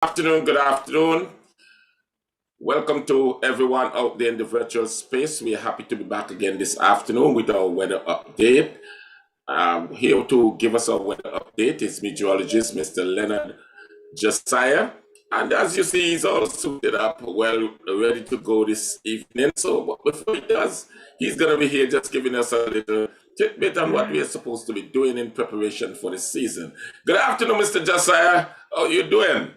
Afternoon, good afternoon. Welcome to everyone out there in the virtual space. We are happy to be back again this afternoon with our weather update. Here to give us a weather update is meteorologist Mr. Lenard Josiah. And as you see, he's all suited up, well, ready to go this evening. So but before he does, he's going to be here just giving us a little tidbit on what we are supposed to be doing in preparation for the season. Good afternoon, Mr. Josiah. How are you doing?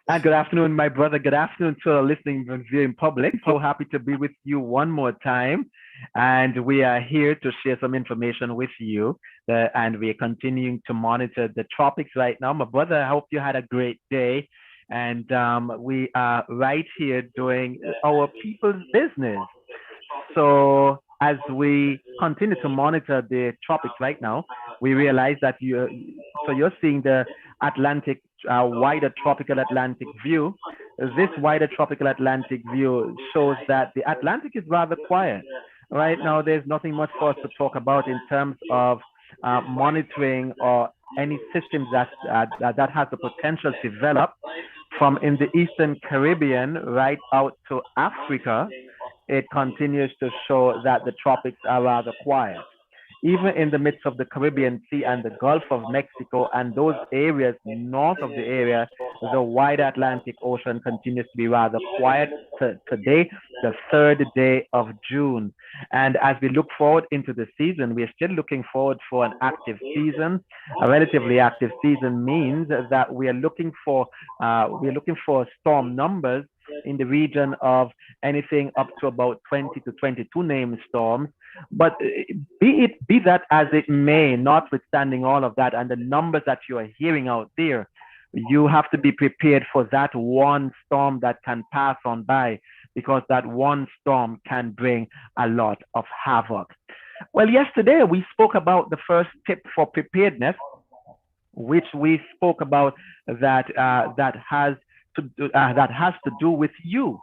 Good afternoon, my brother. Good afternoon to our listening and viewing public. So happy to be with you one more time. And we are here to share some information with you. And we are continuing to monitor the tropics right now. My brother, I hope you had a great day. And we are right here doing our people's business. So as we continue to monitor the tropics right now, we realize that you're seeing the Atlantic, wider tropical Atlantic view. This wider tropical Atlantic view shows that the Atlantic is rather quiet. Right now, there's nothing much for us to talk about in terms of monitoring or any systems that has the potential to develop from in the Eastern Caribbean right out to Africa. It continues to show that the tropics are rather quiet. Even in the midst of the Caribbean Sea and the Gulf of Mexico and those areas north of the area, the wide Atlantic Ocean continues to be rather quiet today, the third day of June. And as we look forward into the season, we are still looking forward for an active season. A relatively active season means that we are looking for storm numbers in the region of anything up to about 20 to 22 named storms. But be that as it may, notwithstanding all of that and the numbers that you are hearing out there, you have to be prepared for that one storm that can pass on by, because that one storm can bring a lot of havoc. Well, yesterday we spoke about the first tip for preparedness, which we spoke about that has to do with you.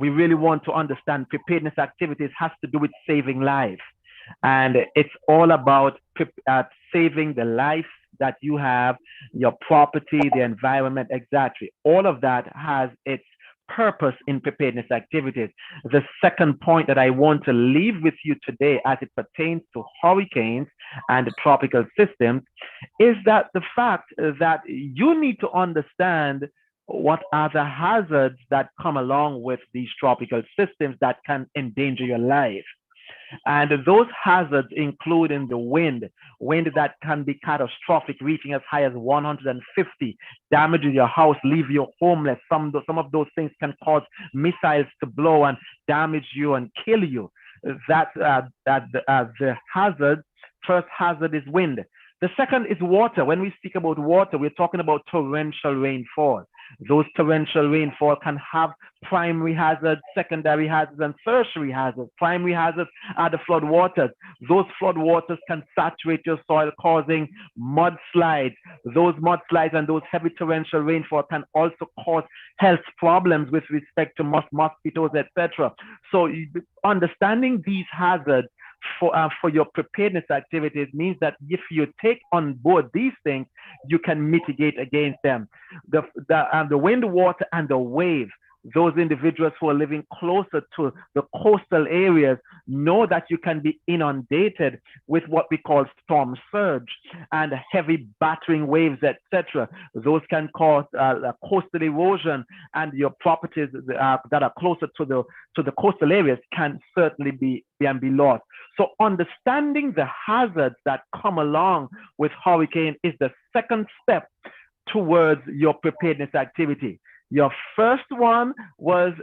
We really want to understand preparedness activities has to do with saving life, and it's all about saving the life that you have, your property, the environment, exactly. All of that has its purpose in preparedness activities. The second point that I want to leave with you today as it pertains to hurricanes and tropical systems is that the fact that you need to understand what are the hazards that come along with these tropical systems that can endanger your life. And those hazards include in the wind that can be catastrophic, reaching as high as 150, damages your house, leave you homeless. Some of those things can cause missiles to blow and damage you and kill you. The hazard, first hazard is wind. The second is water. When we speak about water, we're talking about torrential rainfall. Those torrential rainfall can have primary hazards, secondary hazards, and tertiary hazards. Primary hazards are the flood waters. Those flood waters can saturate your soil, causing mudslides. Those mudslides and those heavy torrential rainfall can also cause health problems with respect to mosquitoes, etc. So understanding these hazards for your preparedness activities means that if you take on board these things, you can mitigate against them. The wind, water, and the wave, those individuals who are living closer to the coastal areas know that you can be inundated with what we call storm surge and heavy battering waves, etc. Those can cause coastal erosion, and your properties that are closer to the coastal areas can certainly be lost. So understanding the hazards that come along with hurricane is the second step towards your preparedness activity. Your first one was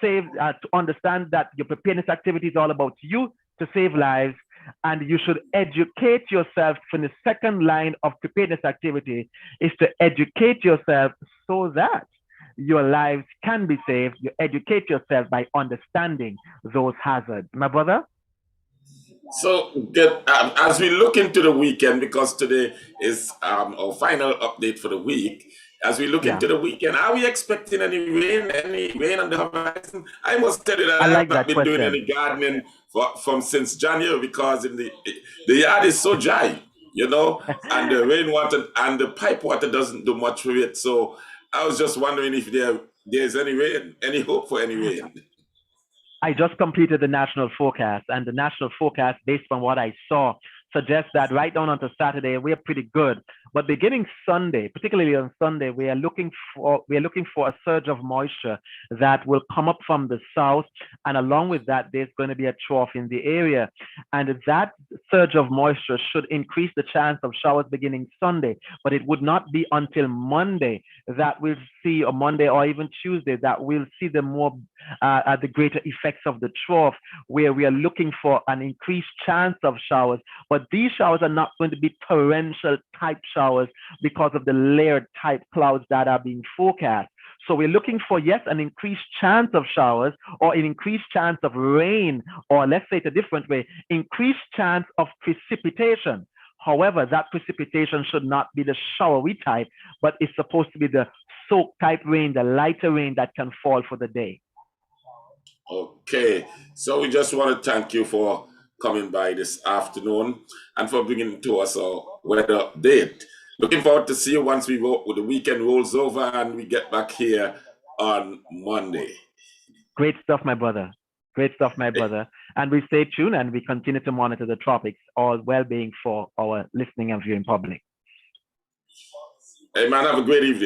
to understand that your preparedness activity is all about you to save lives, and you should educate yourself. From the second line of preparedness activity is to educate yourself so that your lives can be saved. You educate yourself by understanding those hazards. My brother? So, as we look into the weekend, because today is our final update for the week, as we look Yeah, into the weekend, are we expecting any rain? Any rain on the horizon? I must tell you that I I have like not that been doing question. any gardening from since January, because the yard is so dry, and the rainwater and the pipe water doesn't do much for it. So I was just wondering if there's any rain, any hope for any rain. I just completed the national forecast, and the national forecast, based on what I saw, suggests that right down onto Saturday we're pretty good. But beginning Sunday, particularly on Sunday, we are looking for a surge of moisture that will come up from the south, and along with that, there's going to be a trough in the area, and that surge of moisture should increase the chance of showers beginning Sunday. But it would not be until Monday that we'll see, or Monday or even Tuesday, that we'll see the greater effects of the trough, where we are looking for an increased chance of showers. But these showers are not going to be torrential type showers because of the layered type clouds that are being forecast. So we're looking for, yes, an increased chance of showers, or an increased chance of rain, or let's say it a different way, increased chance of precipitation. However, that precipitation should not be the showery type, but it's supposed to be the soak type rain, the lighter rain that can fall for the day. Okay, so we just want to thank you for coming by this afternoon and for bringing to us a weather update. Looking forward to see you once the weekend rolls over and we get back here on Monday. Great stuff, my brother. Great stuff, my brother. And we stay tuned and we continue to monitor the tropics, all well-being for our listening and viewing public. Hey, man, have a great evening.